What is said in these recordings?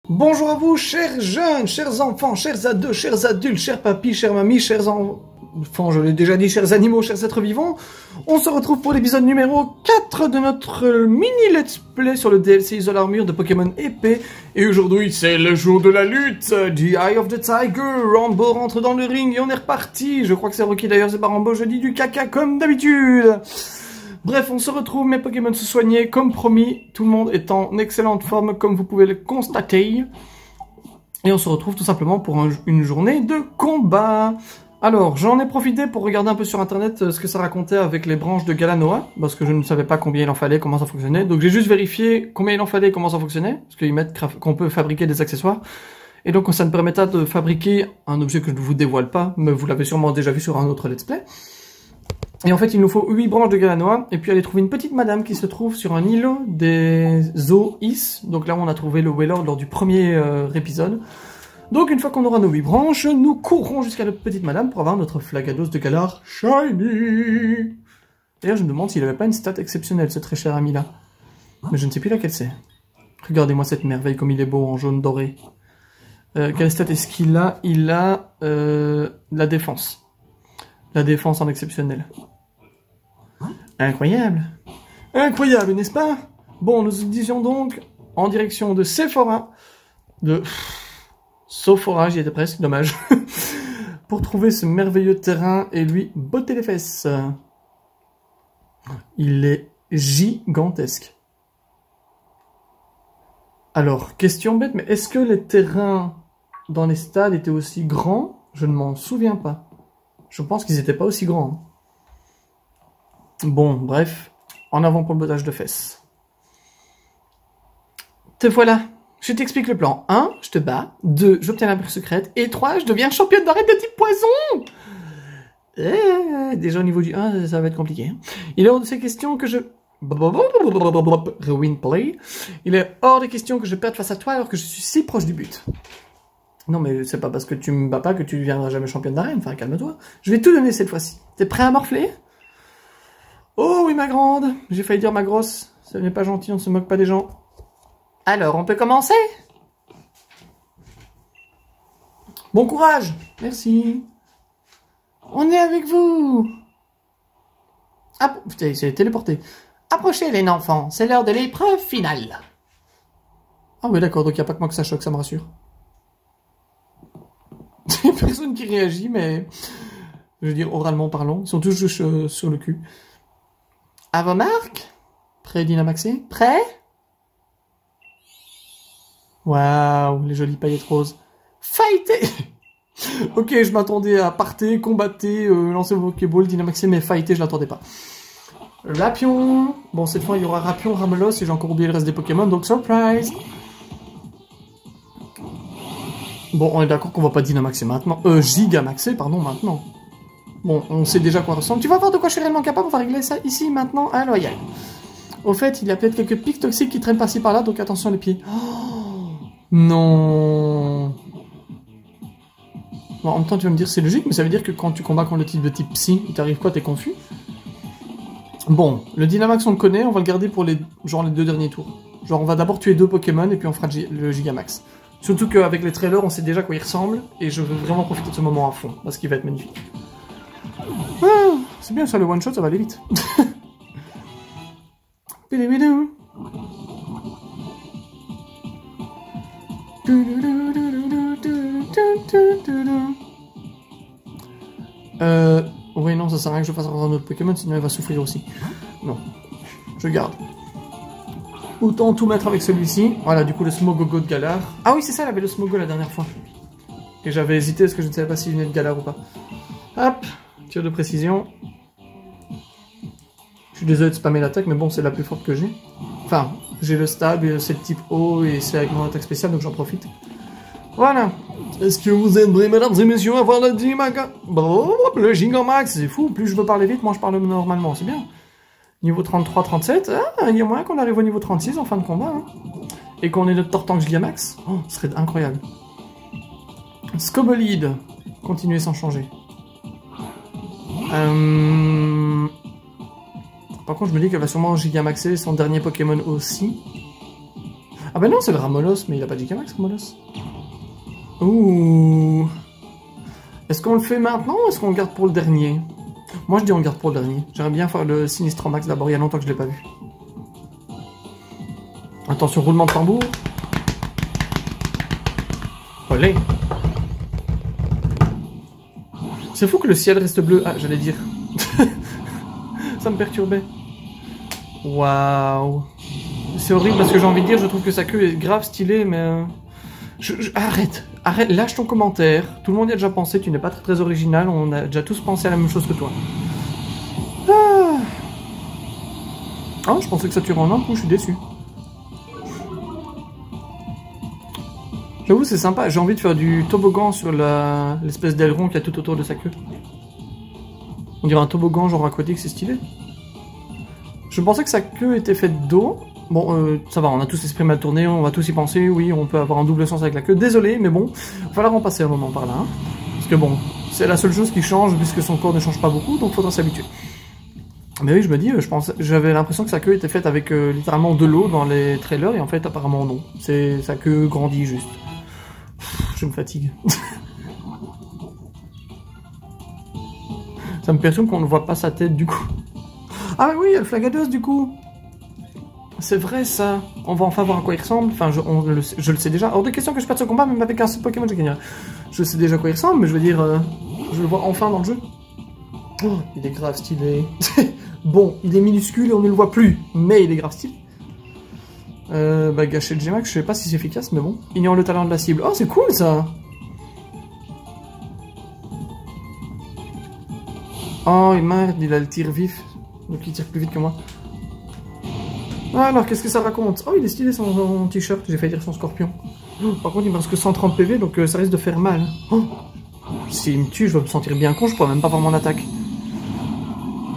Bonjour à vous, chers jeunes, chers enfants, chers ados, chers adultes, chers papis, chers mamies, chers enfants, je l'ai déjà dit, chers animaux, chers êtres vivants. On se retrouve pour l'épisode numéro 4 de notre mini let's play sur le DLC Isole Armure de Pokémon épée. Et aujourd'hui, c'est le jour de la lutte. The Eye of the Tiger. Rambo rentre dans le ring et on est reparti. Je crois que c'est Rocky d'ailleurs, c'est pas Rambo, je dis du caca comme d'habitude. Bref, on se retrouve, mes Pokémon se soignaient, comme promis, tout le monde est en excellente forme, comme vous pouvez le constater. Et on se retrouve tout simplement pour une journée de combat. Alors, j'en ai profité pour regarder un peu sur internet ce que ça racontait avec les branches de Galanoa, parce que je ne savais pas combien il en fallait, comment ça fonctionnait. Donc j'ai juste vérifié combien il en fallait et comment ça fonctionnait, parce qu'ils mettent qu'on peut fabriquer des accessoires. Et donc ça me permettra de fabriquer un objet que je ne vous dévoile pas, mais vous l'avez sûrement déjà vu sur un autre let's play. Et en fait, il nous faut 8 branches de Galanoa, et puis aller trouver une petite madame qui se trouve sur un îlot des eaux Is. Donc là, on a trouvé le Wailord lors du premier épisode. Donc une fois qu'on aura nos 8 branches, nous courrons jusqu'à notre petite madame pour avoir notre Flagados de Galar Shiny. D'ailleurs, je me demande s'il n'avait pas une stat exceptionnelle, ce très cher ami-là. Mais je ne sais plus laquelle c'est. Regardez-moi cette merveille, comme il est beau en jaune doré. Quelle stat est-ce qu'il a? Il a la défense. La défense en exceptionnel. Incroyable. Incroyable, n'est-ce pas? Bon, nous disions donc en direction de Sephora. Sophora, j'y étais presque, dommage. Pour trouver ce merveilleux terrain et lui botter les fesses. Il est gigantesque. Alors, question bête, mais est-ce que les terrains dans les stades étaient aussi grands? Je ne m'en souviens pas. Je pense qu'ils n'étaient pas aussi grands. Bon, bref. En avant pour le bottage de fesses. Te voilà. Je t'explique le plan. 1, je te bats. 2, j'obtiens la brique secrète. Et 3, je deviens championne d'arrêt de type poison. Déjà au niveau du 1, ça va être compliqué. Il est hors de ces questions que je... Rewind play. Il est hors des questions que je perde face à toi alors que je suis si proche du but. Non, mais c'est pas parce que tu me bats pas que tu deviendras jamais championne d'arène. Enfin, calme-toi. Je vais tout donner cette fois-ci. T'es prêt à morfler? Oh oui, ma grande. J'ai failli dire ma grosse. Ce n'est pas gentil, on se moque pas des gens. Alors, on peut commencer? Bon courage. Merci. On est avec vous. Ah, putain, il s'est téléporté. Approchez les enfants, c'est l'heure de l'épreuve finale. Ah oui, d'accord, donc il n'y a pas que moi que ça choque, ça me rassure. Il n'y a personne qui réagit, mais... Je veux dire, oralement parlant, ils sont tous juste sur le cul. À vos marques? Prêt, Dynamaxé? Prêt? Waouh, les jolies paillettes roses. Fighter! Ok, je m'attendais à parter, combattre, lancer vos Pokéball, Dynamaxé, mais fighter, je l'attendais pas. Rapion. Bon, cette fois, il y aura Rapion, Ramelos, et j'ai encore oublié le reste des Pokémon, donc surprise! Bon, on est d'accord qu'on va pas Dynamaxer maintenant. Gigamaxer, pardon, maintenant. Bon, on sait déjà quoi ressemble. Tu vas voir de quoi je suis réellement capable, on va régler ça ici, maintenant, à Loyal. Au fait, il y a peut-être quelques pics toxiques qui traînent par-ci par-là, donc attention les pieds. Oh, non. Bon, en même temps, tu vas me dire c'est logique, mais ça veut dire que quand tu combats contre le type de type psy, il t'arrive quoi, t'es confus? Bon, le Dynamax on le connaît, on va le garder pour les 2 derniers tours. Genre, on va d'abord tuer 2 Pokémon et puis on fera le Gigamax. Surtout qu'avec les trailers, on sait déjà à quoi il ressemble, et je veux vraiment profiter de ce moment à fond, parce qu'il va être magnifique. Ah, c'est bien ça, le one-shot, ça va aller vite. Oui, non, ça sert à rien que je fasse encore un autre Pokémon, sinon il va souffrir aussi. Non, je garde. Autant tout mettre avec celui-ci. Voilà, du coup, le Smogogo de Galar. Ah oui, c'est ça, il avait le Smogo la dernière fois. Et j'avais hésité parce que je ne savais pas s'il venait de Galar ou pas. Hop, tir de précision. Je suis désolé de spammer l'attaque, mais bon, c'est la plus forte que j'ai. Enfin, j'ai le stab, c'est le type haut, et c'est avec mon attaque spéciale, donc j'en profite. Voilà. Est-ce que vous êtes prêts, mesdames et messieurs, à voir le Gigamax? Le Gigamax, c'est fou. Plus je veux parler vite, moi je parle normalement, c'est bien. Niveau 33-37, il y a moyen qu'on arrive au niveau 36 en fin de combat. Hein. Et qu'on ait notre Tortank Gigamax. Oh, ce serait incroyable. Scobolide. Continuez sans changer. Par contre, je me dis qu'elle va sûrement Gigamaxer son dernier Pokémon aussi. Ah bah non, c'est le Ramolos, mais il a pas dit Gigamax, Ramolos. Ouh. Est-ce qu'on le fait maintenant ou est-ce qu'on le garde pour le dernier? Moi je dis on le garde pour le dernier. J'aimerais bien faire le Sinistromax d'abord, il y a longtemps que je l'ai pas vu. Attention, roulement de tambour. Olé. C'est fou que le ciel reste bleu. Ah, j'allais dire. Ça me perturbait. Waouh. C'est horrible parce que j'ai envie de dire, je trouve que sa queue est grave stylée, mais... Arrête, lâche ton commentaire. Tout le monde y a déjà pensé, tu n'es pas très original, on a déjà tous pensé à la même chose que toi. Ah, oh, je pensais que ça tuerait en un coup, je suis déçu. J'avoue, c'est sympa, j'ai envie de faire du toboggan sur l'espèce d'aileron qu'il y a tout autour de sa queue. On dirait un toboggan genre aquatique, c'est stylé. Je pensais que sa queue était faite d'eau. Bon, ça va, on a tous l'esprit mal tourné, on va tous y penser, oui, on peut avoir un double sens avec la queue. Désolé, mais bon, il va falloir en passer un moment par là. Hein. Parce que bon, c'est la seule chose qui change, puisque son corps ne change pas beaucoup, donc il faudra s'habituer. Mais oui, je me dis, j'avais l'impression que sa queue était faite avec littéralement de l'eau dans les trailers, et en fait, apparemment non. Sa queue grandit juste. Je me fatigue. Ça me perturbe qu'on ne voit pas sa tête, du coup. Ah oui, il y a le Flagados, du coup. C'est vrai ça, on va enfin voir à quoi il ressemble, enfin je le sais déjà, hors de question que je perde ce combat même avec un seul Pokémon je gagnerai. Je sais déjà à quoi il ressemble, mais je veux dire, je le vois enfin dans le jeu. Oh, il est grave stylé. Bon, il est minuscule et on ne le voit plus, mais il est grave stylé. Bah gâcher le Gmax, je sais pas si c'est efficace, mais bon. Ignore le talent de la cible, oh c'est cool ça. Oh merde, il a le tir vif, donc il tire plus vite que moi. Alors, qu'est-ce que ça raconte? Oh, il est stylé son t-shirt, j'ai failli dire son scorpion. Par contre, il me reste que 130 PV, donc ça risque de faire mal. Oh. S'il me tue, je vais me sentir bien con, je pourrais même pas voir mon attaque.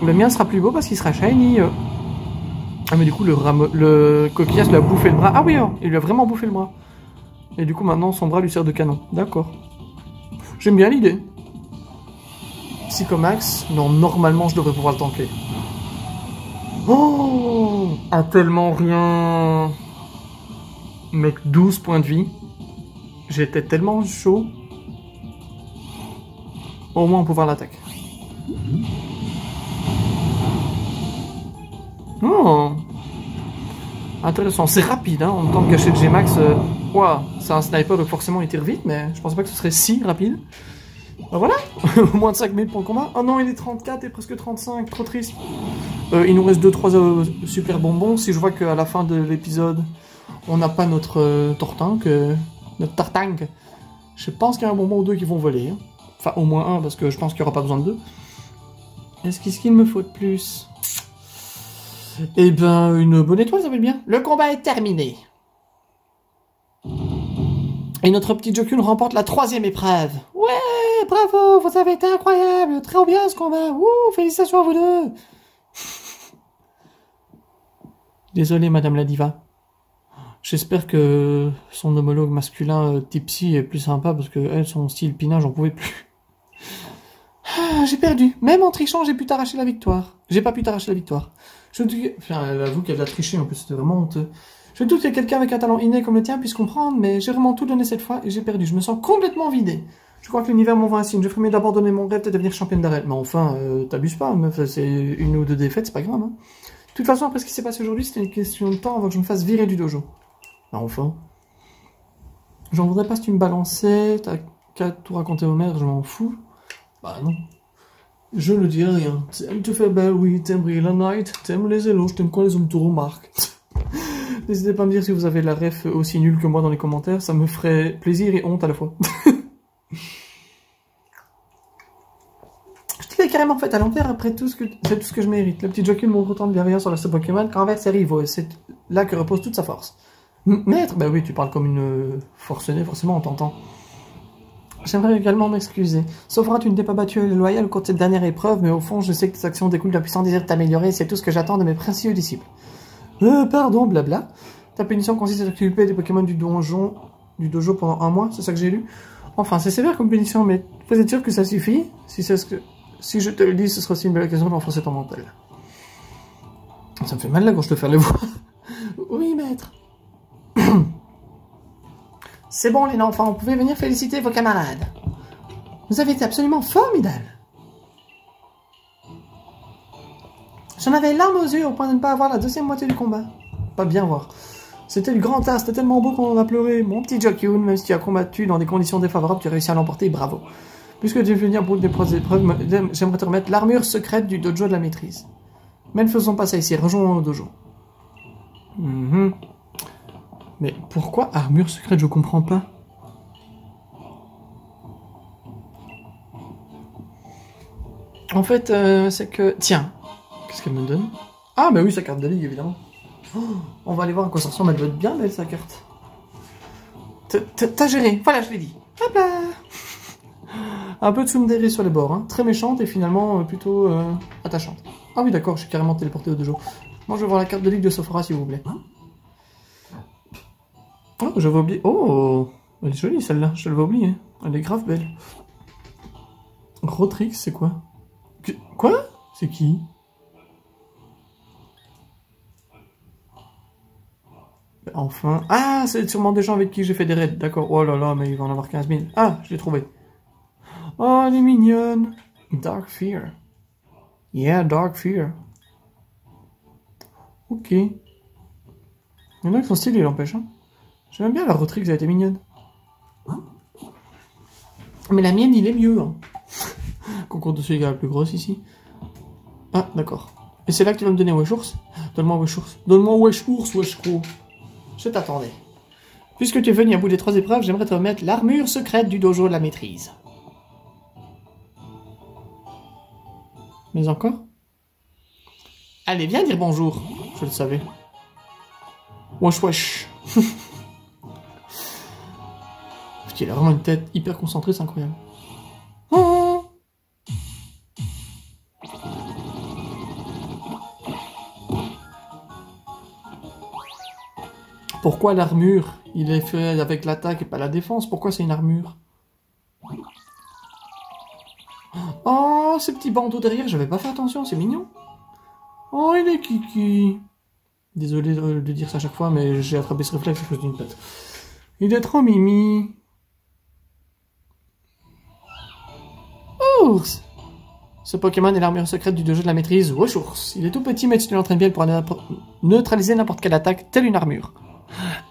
Le mien sera plus beau parce qu'il sera shiny. Ah, mais du coup, le coquillage lui a bouffé le bras. Ah oui, oh, il lui a vraiment bouffé le bras. Et du coup, maintenant, son bras lui sert de canon. D'accord. J'aime bien l'idée. Psychomax, non, normalement, je devrais pouvoir le tanker. Oh, ah, tellement rien. Mec, 12 points de vie. J'étais tellement chaud. Au moins on peut voir l'attaque. Oh, intéressant. C'est rapide, hein. En même temps de gâcher le Gmax. Wow, c'est un sniper donc forcément il tire vite, mais je pensais pas que ce serait si rapide. Ben voilà, moins de 5 minutes pour le combat. Oh non, il est 34 et presque 35, trop triste. Il nous reste 2-3 super bonbons. Si je vois qu'à la fin de l'épisode, on n'a pas notre notre tartangue, je pense qu'il y a un bonbon ou deux qui vont voler. Hein. Enfin, au moins un, parce que je pense qu'il n'y aura pas besoin de deux. Est-ce qu'il me faut de plus? Eh ben, une bonne étoile, ça va bien. Le combat est terminé. Et notre petit Jokun remporte la 3e épreuve. Ouais, bravo, vous avez été incroyable. Très bien ce combat. Ouh, félicitations à vous deux. Désolé, Madame la Diva. J'espère que son homologue masculin Tipsy est plus sympa parce que elle, son style Pina, j'en pouvais plus. Ah, j'ai perdu. Même en trichant, j'ai pu t'arracher la victoire. J'ai pas pu t'arracher la victoire. Je doute... Enfin, elle avoue qu'elle a triché, en plus, c'était vraiment honteux. Je doute que quelqu'un avec un talent inné comme le tien puisse comprendre, mais j'ai vraiment tout donné cette fois et j'ai perdu. Je me sens complètement vidé. Je crois que l'univers m'envoie un signe. Je ferais mieux d'abandonner mon rêve de devenir championne d'arène. Mais enfin, t'abuses pas, meuf. C'est une ou deux défaites, c'est pas grave. Hein. De toute façon, après ce qui s'est passé aujourd'hui, c'était une question de temps avant que je me fasse virer du dojo. Bah, enfin. J'en voudrais pas si tu me balançais. T'as qu'à tout raconter au maire, je m'en fous. Bah non. Je ne dis rien. T'aimes te faire belle, oui. T'aimes briller la night. T'aimes les éloges. T'aimes quand les hommes te remarquent. N'hésitez pas à me dire si vous avez la ref aussi nulle que moi dans les commentaires. Ça me ferait plaisir et honte à la fois. Je te l'ai carrément fait à l'envers après tout ce que c'est tout ce que je mérite. Le petit Jokun montre autant de bienveillance sur la Pokémon qu'envers ses rivaux. C'est là que repose toute sa force. Maître, bah oui, tu parles comme une forcenée, forcément, on t'entend. J'aimerais également m'excuser. Sofra, tu ne t'es pas battu loyal au cours de cette dernière épreuve, mais au fond, je sais que tes actions découlent d'un puissant désir de t'améliorer, c'est tout ce que j'attends de mes précieux disciples. Pardon, blabla. Ta punition consiste à t'occuper des Pokémon du dojo pendant 1 mois, c'est ça que j'ai lu. Enfin, c'est sévère comme punition, mais vous êtes sûr que ça suffit? Si je te le dis, ce sera aussi une belle occasion d'enfoncer ton mental. Ça me fait mal là quand je te fais les voix. Oui, maître. C'est bon les enfants, vous pouvez venir féliciter vos camarades. Vous avez été absolument formidables. J'en avais larmes aux yeux au point de ne pas avoir la deuxième moitié du combat. Pas bien voir. C'était du grand art, c'était tellement beau qu'on en a pleuré. Mon petit Jokyun, même si tu as combattu dans des conditions défavorables, tu as réussi à l'emporter, bravo. Puisque tu es venu pour des épreuves, j'aimerais te remettre l'armure secrète du dojo de la maîtrise. Mais ne faisons pas ça ici, rejoignons le dojo. Mais pourquoi armure secrète, je comprends pas. En fait, c'est que... Tiens, qu'est-ce qu'elle me donne? Ah, bah oui, sa carte de ligue, évidemment. Oh, on va aller voir à quoi ça ressemble, elle doit être bien belle, sa carte. T'as géré, voilà, je l'ai dit. Hop là. Un peu de tsundere sur les bords, hein. Très méchante et finalement plutôt attachante. Ah oui, d'accord, je suis carrément téléporté au dojo. Moi, je vais voir la carte de ligue de Sophora, s'il vous plaît. Oh, j'avais oublié. Oh, elle est jolie, celle-là, je l'avais oubliée. Elle est grave belle. Rotrix, c'est quoi? Quoi? C'est qui? Enfin... Ah, c'est sûrement des gens avec qui j'ai fait des raids. D'accord. Oh là là, mais il va en avoir 15 000. Ah, je l'ai trouvé. Oh, elle est mignonne. Dark Fear. Yeah, Dark Fear. Ok. Il y en a qui sont stylés, l'empêche. Hein. J'aime bien la Rotrix, elle a été mignonne. Mais la mienne, il est mieux. Hein. Concours de celui qui est la plus grosse ici. Ah, d'accord. Et c'est là que tu vas me donner Wesh-Ours? Donne-moi Wesh-Ours. Donne-moi Wesh-Ours, Wesh-Cro. Je t'attendais. Puisque tu es venu à bout des 3 épreuves, j'aimerais te remettre l'armure secrète du dojo de la maîtrise. Mais encore? Allez, viens dire bonjour. Je le savais. Wesh wesh. Il a vraiment une tête hyper concentrée, c'est incroyable. Oh. Pourquoi l'armure? Il est fait avec l'attaque et pas la défense. Pourquoi c'est une armure? Oh, ces petits bandeaux derrière, j'avais pas fait attention, c'est mignon. Oh, il est kiki. Désolé de dire ça à chaque fois, mais j'ai attrapé ce réflexe à cause d'une patte. Il est trop mimi. Ours. Ce Pokémon est l'armure secrète du dojo de la maîtrise, Wesh-Ours. Il est tout petit, mais tu l'entraînes bien pour neutraliser n'importe quelle attaque, telle une armure.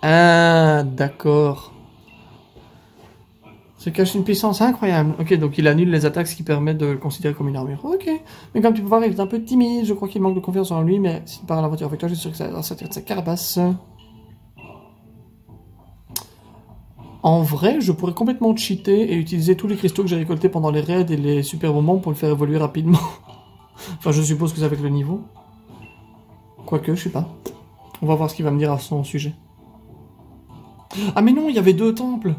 Ah, d'accord. Se cache une puissance incroyable. Ok, donc il annule les attaques, ce qui permet de le considérer comme une armure. Ok. Mais comme tu peux voir, il est un peu timide. Je crois qu'il manque de confiance en lui, mais s'il part à l'aventure avec toi, je suis sûr que ça va sortir de sa carapace. En vrai, je pourrais complètement cheater et utiliser tous les cristaux que j'ai récoltés pendant les raids et les super moments pour le faire évoluer rapidement. Enfin, je suppose que c'est avec le niveau. Quoique, je sais pas. On va voir ce qu'il va me dire à son sujet. Ah mais non, il y avait 2 temples.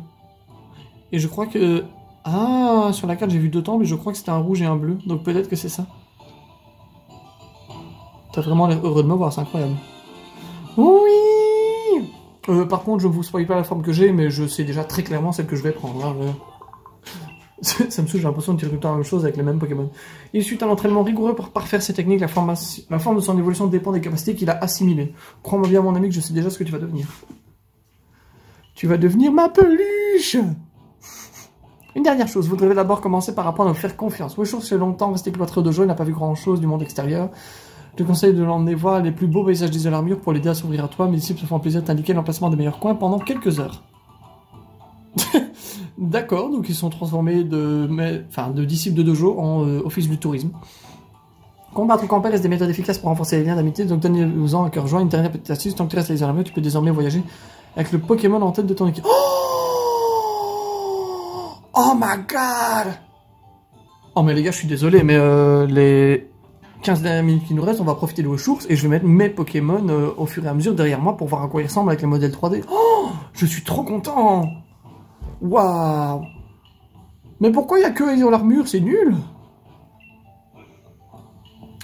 Et je crois que... Ah, sur la carte, j'ai vu 2 temples et je crois que c'était un rouge et un bleu. Donc peut-être que c'est ça. T'as vraiment l'air heureux de me voir, c'est incroyable. Oui. Par contre, je ne vous spoil pas la forme que j'ai, mais je sais déjà très clairement celle que je vais prendre. Hein, ça me saoule, j'ai l'impression de tirer tout le temps la même chose avec les mêmes Pokémon. Il suit un entraînement rigoureux pour parfaire ses techniques. La forme de son évolution dépend des capacités qu'il a assimilées. Crois-moi bien, mon ami, que je sais déjà ce que tu vas devenir. Tu vas devenir ma peluche. Une dernière chose, vous devez d'abord commencer par apprendre à vous faire confiance. Wesh-Ours fait longtemps resté cloîtré au dojo, il n'a pas vu grand-chose du monde extérieur. Je te conseille de l'emmener voir les plus beaux paysages des l'armure pour l'aider à s'ouvrir à toi. Mes disciples se font plaisir de t'indiquer l'emplacement des meilleurs coins pendant quelques heures. D'accord, donc ils sont transformés de disciples de dojo en office du tourisme. Combattre ou camper reste des méthodes efficaces pour renforcer les liens d'amitié, donc donnez-vous-en un cœur joint. Une dernière petite astuce, tant que tu restes à l'armure, tu peux désormais voyager avec le Pokémon en tête de ton équipe. Oh my god! Oh mais les gars, je suis désolé, mais les 15 dernières minutes qui nous restent, on va profiter de Wesh-Ours et je vais mettre mes Pokémon au fur et à mesure derrière moi pour voir à quoi ils ressemblent avec les modèles 3D. Oh! Je suis trop content! Waouh! Mais pourquoi il n'y a que eux sur l'armure? C'est nul!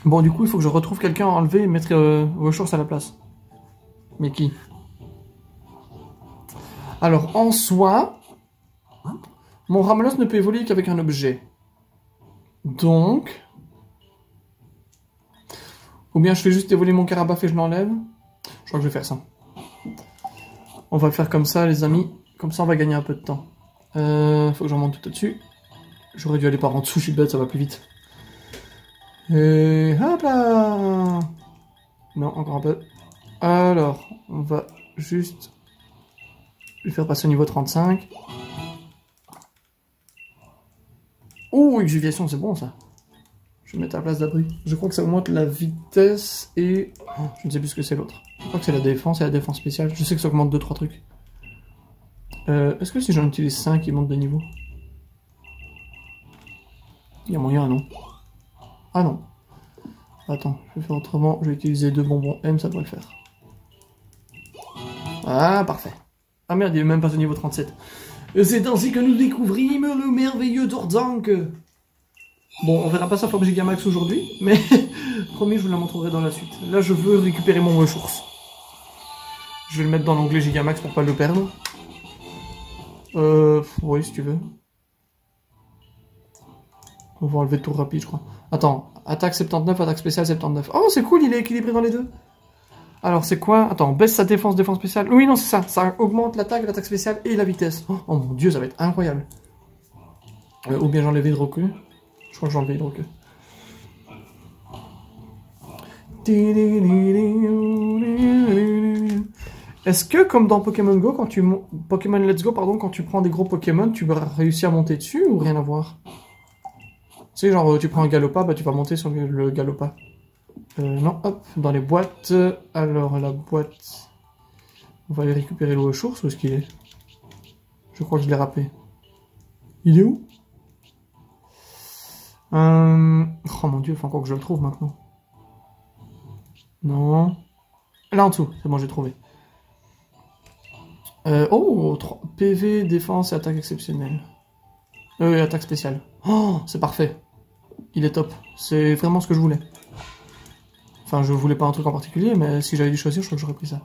Bon, du coup, il faut que je retrouve quelqu'un à enlever et mettre Wesh-Ours à la place. Mais qui? Alors, en soi, mon Ramlos ne peut évoluer qu'avec un objet. Donc... Ou bien je fais juste évoluer mon Carabaf et je l'enlève. Je crois que je vais faire ça. On va le faire comme ça, les amis. Comme ça, on va gagner un peu de temps. Faut que j'en monte tout au-dessus. J'aurais dû aller par en dessous, je suis bête, ça va plus vite. Et hop là! Non, encore un peu. Alors, on va juste lui faire passer au niveau 35. Oh, exuviation, c'est bon ça. Je vais mettre à la place d'abri. Je crois que ça augmente la vitesse et... Oh, je ne sais plus ce que c'est l'autre. Je crois que c'est la défense et la défense spéciale. Je sais que ça augmente 2-3 trucs. Est-ce que si j'en utilise 5, ils montent de niveau? Il y a moyen, non? Ah non. Attends, je vais faire autrement. Je vais utiliser 2 bonbons M, ça devrait le faire. Ah, parfait. Ah merde, il est même pas au niveau 37. C'est ainsi que nous découvrîmes le merveilleux Dordzank. Bon, on verra pas ça pour Gigamax aujourd'hui, mais promis, je vous la montrerai dans la suite. Là, je veux récupérer mon ressource. Je vais le mettre dans l'onglet Gigamax pour pas le perdre. Oui, si tu veux. On va enlever le tour rapide, je crois. Attends, attaque 79, attaque spéciale 79. Oh, c'est cool, il est équilibré dans les deux. Alors, c'est quoi? Attends, baisse sa défense, défense spéciale. Oui, non, c'est ça. Ça augmente l'attaque, l'attaque spéciale et la vitesse. Oh mon dieu, ça va être incroyable. Ou bien j'enlève Hydroqueue. Je crois que j'ai enlevé Hydroqueue. Est-ce que, comme dans Pokémon Go, quand tu Pokémon Let's Go, pardon, quand tu prends des gros Pokémon, tu vas réussir à monter dessus ou rien à voir? Tu sais, genre, tu prends un Galopa, bah tu vas monter sur le Galopa. Non, hop, dans les boîtes. Alors, la boîte... On va aller récupérer le ressource, où est-ce qu'il est? Je crois que je l'ai râpé. Il est où? Oh mon dieu, il faut encore que je le trouve maintenant. Non. Là en dessous, c'est bon, j'ai trouvé. Oh, 3 PV, défense et attaque exceptionnelle. Attaque spéciale. Oh, c'est parfait. Il est top. C'est vraiment ce que je voulais. Enfin, je voulais pas un truc en particulier, mais si j'avais dû choisir, je crois que j'aurais pris ça.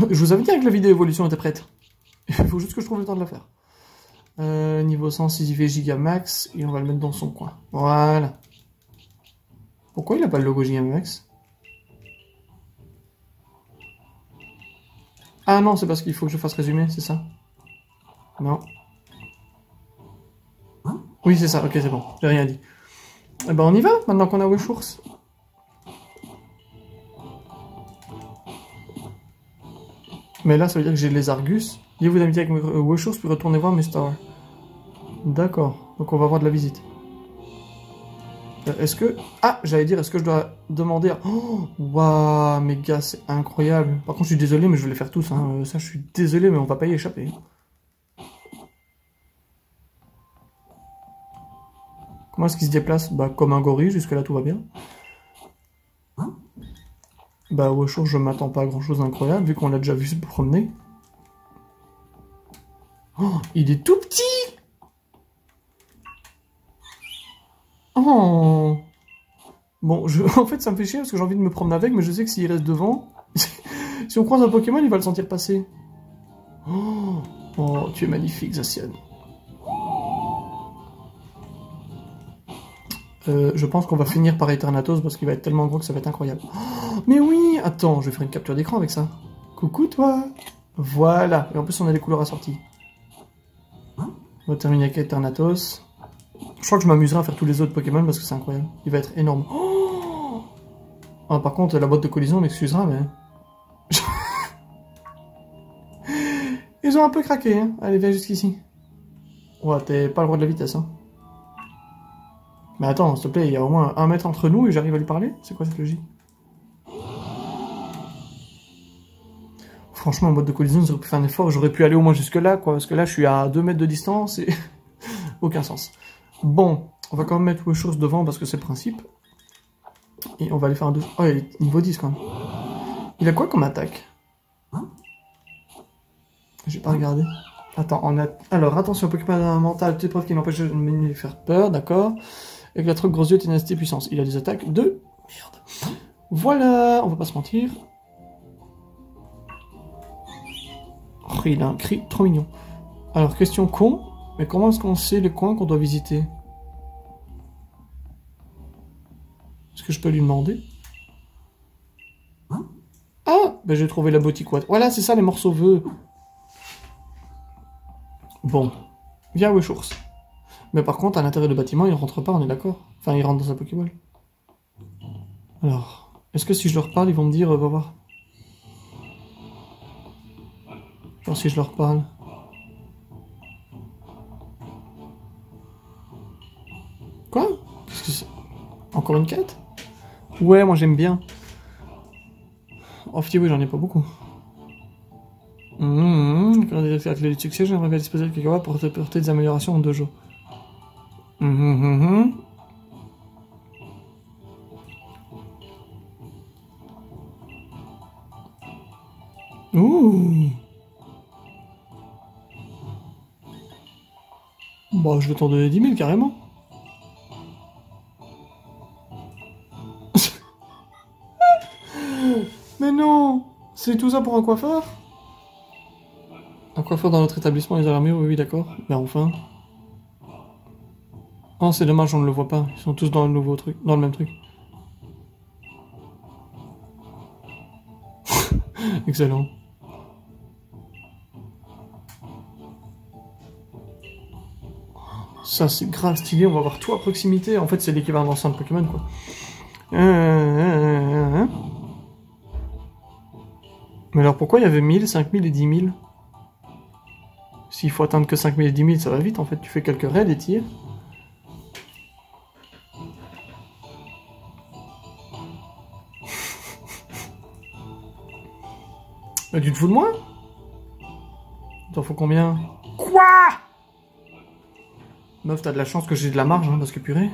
Je vous avais dit que la vidéo évolution était prête. Il faut juste que je trouve le temps de la faire. Niveau 100, il fait Gigamax, et on va le mettre dans son coin. Voilà. Pourquoi il n'a pas le logo Gigamax? Ah non, c'est parce qu'il faut que je fasse résumer, c'est ça? Non. Oui, c'est ça, ok, c'est bon, j'ai rien dit. Eh ben on y va, maintenant qu'on a ressources. Mais là, ça veut dire que j'ai les Argus. Liez-vous d'amitié avec mes ressources, puis retournez voir mes stars. D'accord, donc on va avoir de la visite. Est-ce que... Ah, j'allais dire, est-ce que je dois demander à... Oh, waouh, mes gars, c'est incroyable. Par contre, je suis désolé, mais je vais les faire tous. Hein. Ça, je suis désolé, mais on va pas y échapper. Comment est-ce qu'il se déplace? Bah, comme un gorille, jusque-là, tout va bien. Bah, ouais, je m'attends pas à grand-chose d'incroyable, vu qu'on l'a déjà vu se promener. Oh, il est tout petit! Oh! Bon, en fait, ça me fait chier parce que j'ai envie de me promener avec, mais je sais que s'il reste devant, si on croise un Pokémon, il va le sentir passer. Oh, oh, tu es magnifique, Zacian. Je pense qu'on va finir par Eternatus parce qu'il va être tellement gros que ça va être incroyable. Oh, mais oui! Attends, je vais faire une capture d'écran avec ça. Coucou, toi! Voilà. Et en plus, on a les couleurs assorties. On va terminer avec Eternatus. Je crois que je m'amuserai à faire tous les autres Pokémon parce que c'est incroyable. Il va être énorme. Oh, ah, par contre, la boîte de collision m'excusera, mais... Ils ont un peu craqué, hein. Allez, viens jusqu'ici. Ouais, t'es pas le roi de la vitesse, hein. Mais attends, s'il te plaît, il y a au moins 1 mètre entre nous et j'arrive à lui parler? C'est quoi cette logique? Franchement, en mode de collision, j'aurais pu faire un effort, j'aurais pu aller au moins jusque-là, quoi. Parce que là, je suis à 2 mètres de distance et... Aucun sens. Bon, on va quand même mettre Wishurst devant parce que c'est le principe. Et on va aller faire un 2. Oh, il est niveau 10 quand même. Il a quoi comme attaque? J'ai pas regardé. Attends, on a... Alors, attention, Pokémon mental, toute épreuve qui n'empêche de me faire peur, d'accord. Avec la truc gros yeux, ténacité, puissance. Il a des attaques de... Merde. Voilà, on va pas se mentir. Oh, il a un cri trop mignon. Alors, question con, mais comment est-ce qu'on sait les coins qu'on doit visiter? Est-ce que je peux lui demander? Ah, ben j'ai trouvé la boutique. Voilà, c'est ça les morceaux vœux. Bon. Viens, Wishours. Mais par contre, à l'intérieur du bâtiment, il rentre pas, on est d'accord? Enfin, il rentre dans sa Pokéball. Alors, est-ce que si je leur parle, ils vont me dire, va voir? Genre si je leur parle. Quoi? Qu'est-ce que c'est? Encore une quête? Ouais, moi j'aime bien. Off, oui, j'en ai pas beaucoup. Quand on a fait la clé de succès, j'aimerais bien disposer de quelques pour te porter des améliorations en 2 jours. Ouh. Bon, je vais t'en donner 10 000 carrément. Mais non! C'est tout ça pour un coiffeur? Un coiffeur dans notre établissement, les alarmés, oui, d'accord. Mais enfin. Oh, c'est dommage, on ne le voit pas. Ils sont tous dans le nouveau truc, dans le même truc. Excellent. Ça, c'est grave stylé, on va voir tout à proximité. En fait, c'est l'équivalent d'un centre Pokémon, quoi. Mais alors, pourquoi il y avait 1000, 5000 et 10 000? S'il faut atteindre que 5000 et 10 000, ça va vite, en fait. Tu fais quelques raids et tires. Mais tu te fous de moi? T'en faut combien? Quoi? Meuf, t'as de la chance que j'ai de la marge, hein, parce que purée.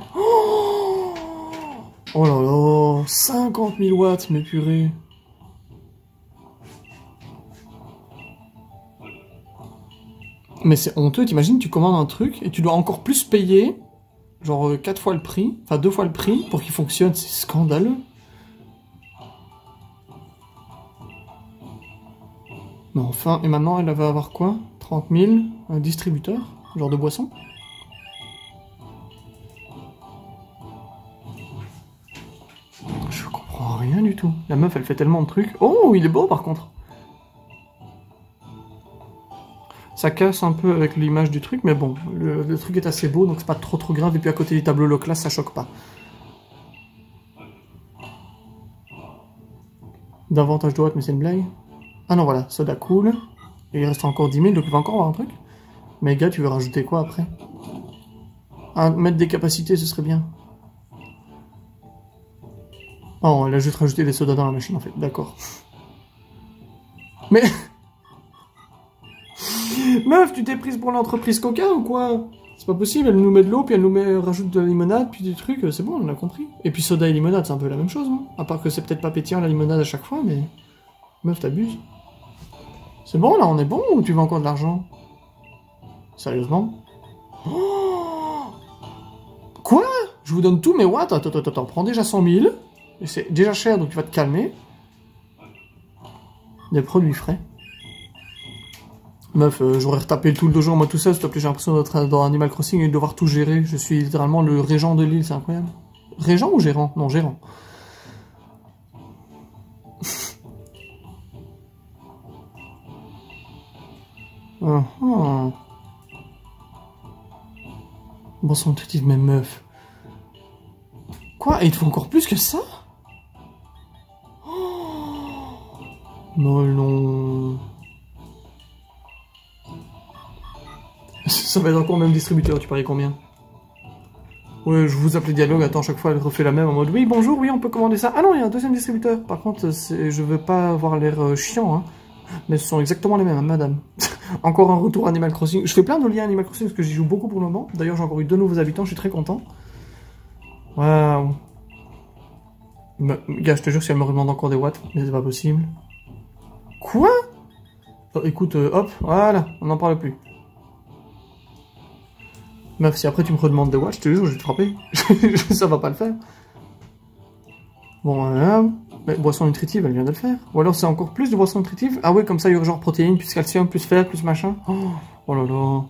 Oh là là, 50 000 watts, mais purée. Mais c'est honteux, t'imagines, tu commandes un truc et tu dois encore plus payer, genre 4 fois le prix, enfin 2 fois le prix, pour qu'il fonctionne, c'est scandaleux. Mais enfin, et maintenant elle va avoir quoi? 30 000, un distributeur, genre de boisson? Je comprends rien du tout. La meuf, elle fait tellement de trucs. Oh, il est beau par contre. Ça casse un peu avec l'image du truc, mais bon, le truc est assez beau, donc c'est pas trop grave. Et puis à côté du tableau low class, ça choque pas. Davantage de watts, mais c'est une blague. Ah non, voilà, soda cool. Et il reste encore 10 000, donc il va encore avoir un truc. Mais gars, tu veux rajouter quoi après? Mettre des capacités, ce serait bien. Oh, elle a juste rajouté des sodas dans la machine, en fait. D'accord. Mais... Meuf, tu t'es prise pour l'entreprise Coca ou quoi? C'est pas possible, elle nous met de l'eau, puis elle nous rajoute de la limonade, puis des trucs, c'est bon, on a compris. Et puis soda et limonade, c'est un peu la même chose, non? À part que c'est peut-être pas pétillant la limonade à chaque fois, mais... Meuf, t'abuses. C'est bon, là, on est bon, ou tu veux encore de l'argent? Sérieusement? Oh, quoi? Je vous donne tous mes watts? Attends, prends déjà 100 000. Et c'est déjà cher, donc tu vas te calmer. Des produits frais. Meuf, j'aurais retapé tout le dojo en moi tout seul, s'il te plaît, j'ai l'impression d'être dans Animal Crossing et de devoir tout gérer. Je suis littéralement le régent de l'île, c'est incroyable. Régent ou gérant? Non, gérant. Boisson nutritive, mais meuf. Quoi? Et il te faut encore plus que ça? Oh non. Ça va être encore le même distributeur, tu paries combien? Ouais, je vous appelais dialogue, attends, chaque fois elle refait la même en mode oui, bonjour, oui, on peut commander ça. Ah non, il y a un deuxième distributeur. Par contre, je veux pas avoir l'air chiant, hein. Mais ce sont exactement les mêmes, hein, madame. Encore un retour Animal Crossing. Je fais plein de liens Animal Crossing parce que j'y joue beaucoup pour le moment. D'ailleurs, j'ai encore eu 2 nouveaux habitants, je suis très content. Waouh. Gars, je te jure, si elle me demande encore des watts, mais c'est pas possible. Quoi? Oh, écoute, hop, voilà, on n'en parle plus. Meuf, si après tu me redemandes des watts, je te jure, je vais te frapper. Ça va pas le faire. Bon, voilà. Mais boisson nutritive, elle vient de le faire. Ou alors c'est encore plus de boisson nutritive. Ah ouais, comme ça il y aura genre protéines, plus calcium, plus fer, plus machin. Oh là là.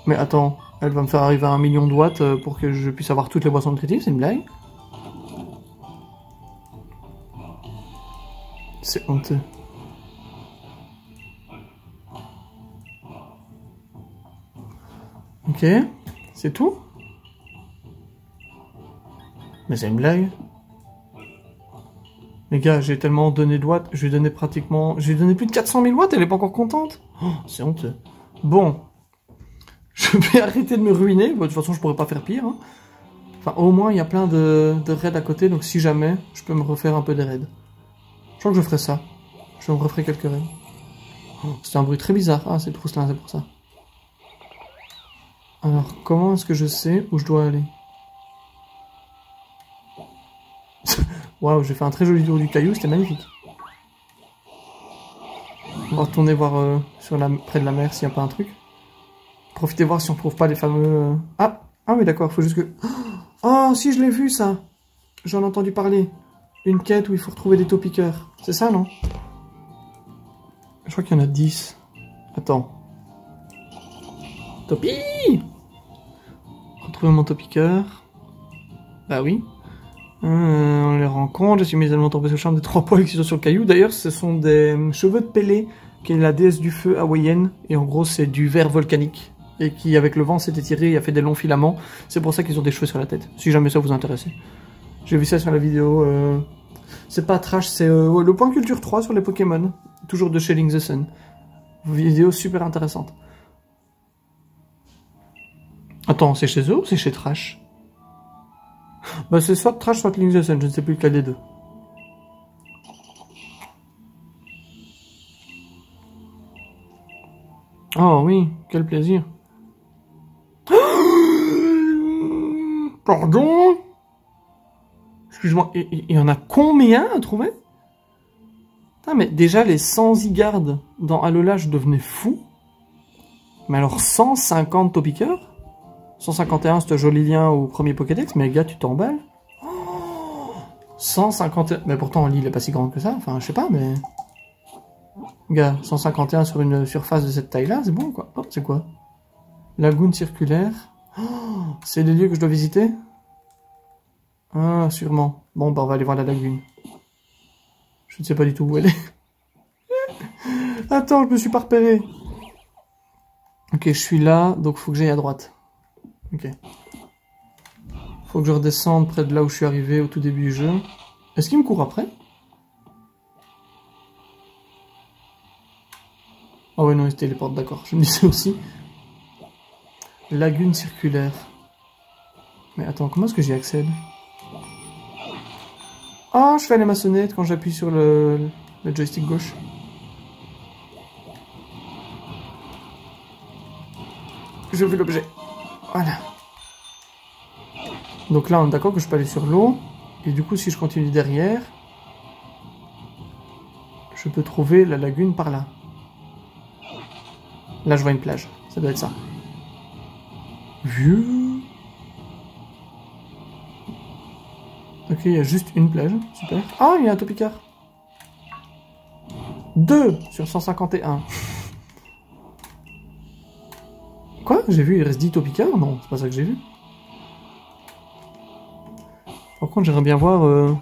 Mais attends, elle va me faire arriver à 1 million de watts pour que je puisse avoir toutes les boissons nutritives, c'est une blague? C'est honteux. Ok, c'est tout? Mais c'est une blague. Les gars, j'ai tellement donné de watts, je lui ai donné pratiquement... J'ai donné plus de 400 000 watts, elle est pas encore contente? Oh, c'est honteux. Bon. Je vais arrêter de me ruiner, bon, de toute façon je pourrais pas faire pire. Hein. Enfin, au moins il y a plein de raids à côté, donc si jamais, je peux me refaire un peu des raids. Je crois que je ferai ça. Je me referai quelques raids. Oh, c'était un bruit très bizarre. Ah, c'est le Trousselin, c'est pour ça. Alors, comment est-ce que je sais où je dois aller? Waouh, j'ai fait un très joli tour du caillou, c'était magnifique. On va retourner voir près de la mer s'il n'y a pas un truc. Profitez voir si on trouve pas les fameux... Ah oui d'accord, faut juste que... Oh si, je l'ai vu ça. J'en ai entendu parler. Une quête où il faut retrouver des taupiqueurs. C'est ça, non? Je crois qu'il y en a 10. Attends. Topi! Retrouver mon taupiqueur. Bah oui. On les rencontre. Je suis immédiatement tombé sous le charme des 3 poils qui sont sur le caillou. D'ailleurs, ce sont des cheveux de Pélé, qui est la déesse du feu hawaïenne. Et en gros, c'est du verre volcanique. Et qui, avec le vent, s'est étiré et a fait des longs filaments. C'est pour ça qu'ils ont des cheveux sur la tête. Si jamais ça vous intéresse. J'ai vu ça sur la vidéo. C'est pas trash, c'est le point culture 3 sur les Pokémon. Toujours de chez Link the Sun. Vidéo super intéressante. Attends, c'est chez eux ou c'est chez Trash? Bah c'est soit Trash, soit Link the Sun, je ne sais plus lequel des deux. Oh oui, quel plaisir. Pardon? Excuse-moi, il y en a combien à trouver? Putain, mais déjà les 100 Zygarde dans Alola, je devenais fou. Mais alors 150 Topiqueurs? 151, c'est un joli lien au premier Pokédex, mais gars, tu t'emballes. Oh, 151... Mais pourtant, l'île est pas si grande que ça, enfin, je sais pas, mais... Gars, 151 sur une surface de cette taille-là, c'est bon, quoi. Oh, c'est quoi? Lagune circulaire. Oh, c'est les lieux que je dois visiter? Ah, sûrement. Bon, bah, on va aller voir la lagune. Je ne sais pas du tout où elle est. Attends, je me suis pas repéré. Ok, je suis là, donc faut que j'aille à droite. Ok. Faut que je redescende près de là où je suis arrivé au tout début du jeu. Est-ce qu'il me court après? Ah ouais, non, il se téléporte, d'accord. Je me disais aussi. Lagune circulaire. Mais attends, comment est-ce que j'y accède? Oh, je fais les maçonnettes quand j'appuie sur le joystick gauche. Je veux l'objet. Voilà. Donc là, on est d'accord que je peux aller sur l'eau. Et du coup, si je continue derrière, je peux trouver la lagune par là. Là, je vois une plage. Ça doit être ça. Vieux. Ok, il y a juste une plage. Super. Ah, il y a un Topicard. 2 sur 151. Quoi? J'ai vu, il reste 10 Topicards? Non, c'est pas ça que j'ai vu. Par contre, j'aimerais bien voir...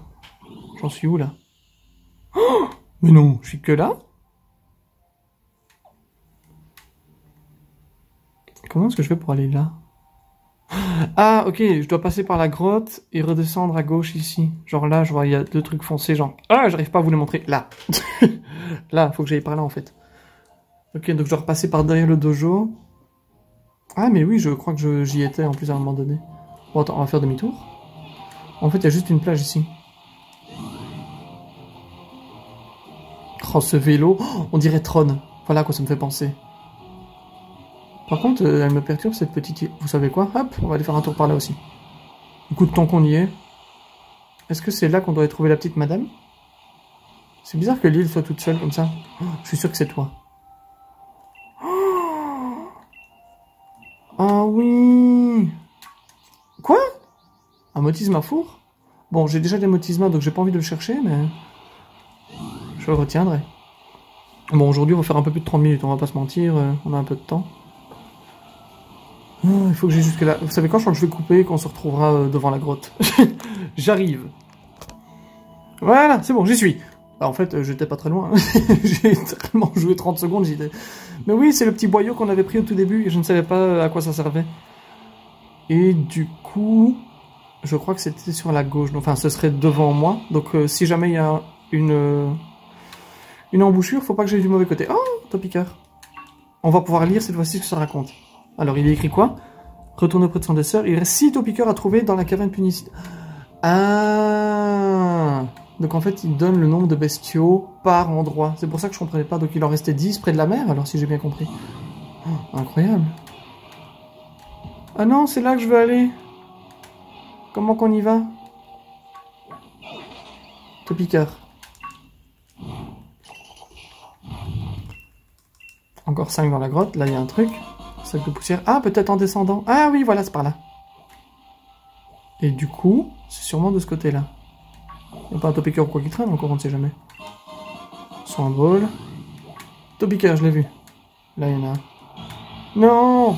J'en suis où, là? Oh, mais non, je suis que là? Comment est-ce que je fais pour aller là? Ah, ok, je dois passer par la grotte et redescendre à gauche ici. Genre là, je vois, il y a 2 trucs foncés, genre... Ah, j'arrive pas à vous les montrer. Là. Là, faut que j'aille par là, en fait. Ok, donc je dois repasser par derrière le dojo. Ah, mais oui, je crois que j'y étais, en plus, à un moment donné. Bon, attends, on va faire demi-tour. En fait, il y a juste une plage ici. Oh, ce vélo. Oh, on dirait Tron. Voilà à quoi ça me fait penser. Par contre, elle me perturbe, cette petite île. Vous savez quoi? Hop, on va aller faire un tour par là aussi. Écoute, tant qu'on y est... Est-ce que c'est là qu'on doit trouver la petite madame? C'est bizarre que l'île soit toute seule comme ça. Oh, je suis sûr que c'est toi. Ah oui. Quoi? Un motisme four? Bon, j'ai déjà des motismas, donc j'ai pas envie de le chercher, mais... Je le retiendrai. Bon, aujourd'hui, on va faire un peu plus de 30 minutes, on va pas se mentir, on a un peu de temps. Oh, il faut que j'aille jusque là. Vous savez quoi, je crois que je vais couper, qu'on se retrouvera devant la grotte. J'arrive. Voilà, c'est bon, j'y suis. Bah, en fait, j'étais pas très loin. J'ai tellement joué 30 secondes, j'y étais. Mais oui, c'est le petit boyau qu'on avait pris au tout début et je ne savais pas à quoi ça servait. Et du coup, je crois que c'était sur la gauche. Enfin, ce serait devant moi. Donc, si jamais il y a une embouchure, faut pas que j'aille du mauvais côté. Oh, Topiqueur. On va pouvoir lire cette fois-ci ce que ça raconte. Alors, il est écrit quoi? Retourne auprès de son dessert. Il reste 6 Topiqueurs à trouver dans la caverne punicide. Ah! Donc en fait, il donne le nombre de bestiaux par endroit. C'est pour ça que je comprenais pas. Donc il en restait 10 près de la mer, alors si j'ai bien compris. Oh, incroyable. Ah non, c'est là que je veux aller. Comment qu'on y va? Topiqueur. Encore 5 dans la grotte. Là, il y a un truc. Sac de poussière. Ah, peut-être en descendant. Ah oui, voilà, c'est par là. Et du coup, c'est sûrement de ce côté-là. Il n'y a pas un Topiqueur ou quoi qui traîne encore, on ne sait jamais. Swamble. Topiqueur, je l'ai vu. Là, il y en a un. Non!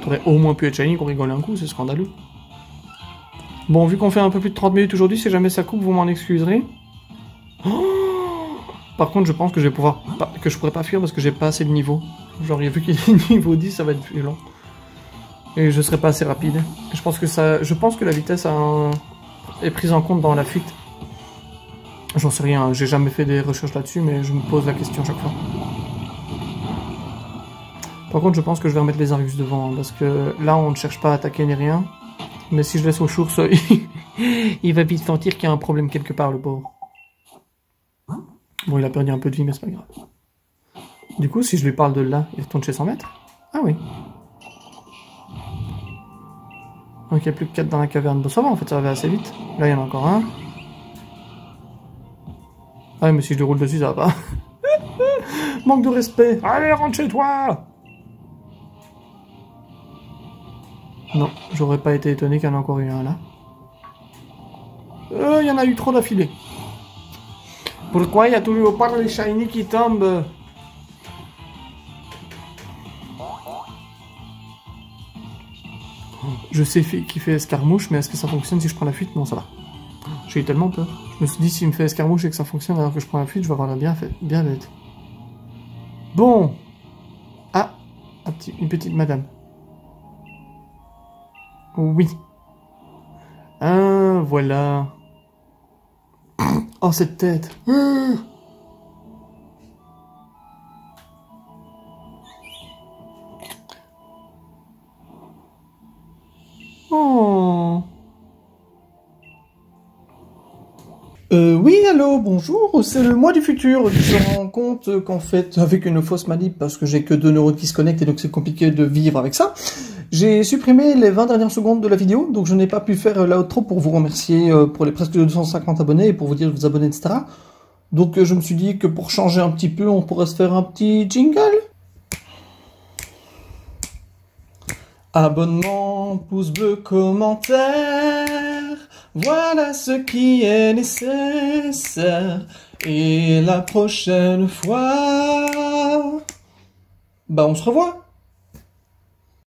T'aurais au moins pu être shiny qu'on rigole un coup, c'est scandaleux. Bon, vu qu'on fait un peu plus de 30 minutes aujourd'hui, si jamais ça coupe, vous m'en excuserez. Oh, par contre, je pense que je vais pouvoir que je pourrais pas fuir parce que j'ai pas assez de niveau. Genre, vu qu'il est niveau 10, ça va être violent. Et je serai pas assez rapide. Je pense que la vitesse est prise en compte dans la fuite. J'en sais rien, j'ai jamais fait des recherches là-dessus, mais je me pose la question chaque fois. Par contre, je pense que je vais remettre les Argus devant, hein, parce que là, on ne cherche pas à attaquer ni rien. Mais si je laisse au Chours, il va vite sentir qu'il y a un problème quelque part, le pauvre. Bon, il a perdu un peu de vie, mais c'est pas grave. Du coup, si je lui parle de là, il retourne chez son maître? Ah oui. Donc il n'y a plus que 4 dans la caverne. Bon, ça va, en fait, ça va assez vite. Là, il y en a encore un. Ah, mais si je déroule dessus, ça va pas. Manque de respect. Allez, rentre chez toi! Non, j'aurais pas été étonné qu'il y en ait encore eu un là. Il y en a eu trop d'affilée. Pourquoi il y a toujours pas les shiny qui tombent? Je sais qui fait escarmouche, mais est-ce que ça fonctionne si je prends la fuite? Non, ça va. J'ai eu tellement peur. Je me suis dit, s'il me fait escarmouche et que ça fonctionne alors que je prends la fuite, je vais avoir la bien bête. Bon. Ah, une petite madame. Oui. Ah, voilà. Oh, cette tête. Oh. Oui, allô, bonjour, c'est le moi du futur. Je me rends compte qu'en fait, avec une fausse manip, parce que j'ai que 2 neurones qui se connectent et donc c'est compliqué de vivre avec ça, j'ai supprimé les 20 dernières secondes de la vidéo, donc je n'ai pas pu faire l'outro pour vous remercier pour les presque 250 abonnés et pour vous dire de vous abonner, etc. Donc je me suis dit que pour changer un petit peu, on pourrait se faire un petit jingle. Abonnement, pouce bleu, commentaire, voilà ce qui est nécessaire. Et la prochaine fois, bah on se revoit.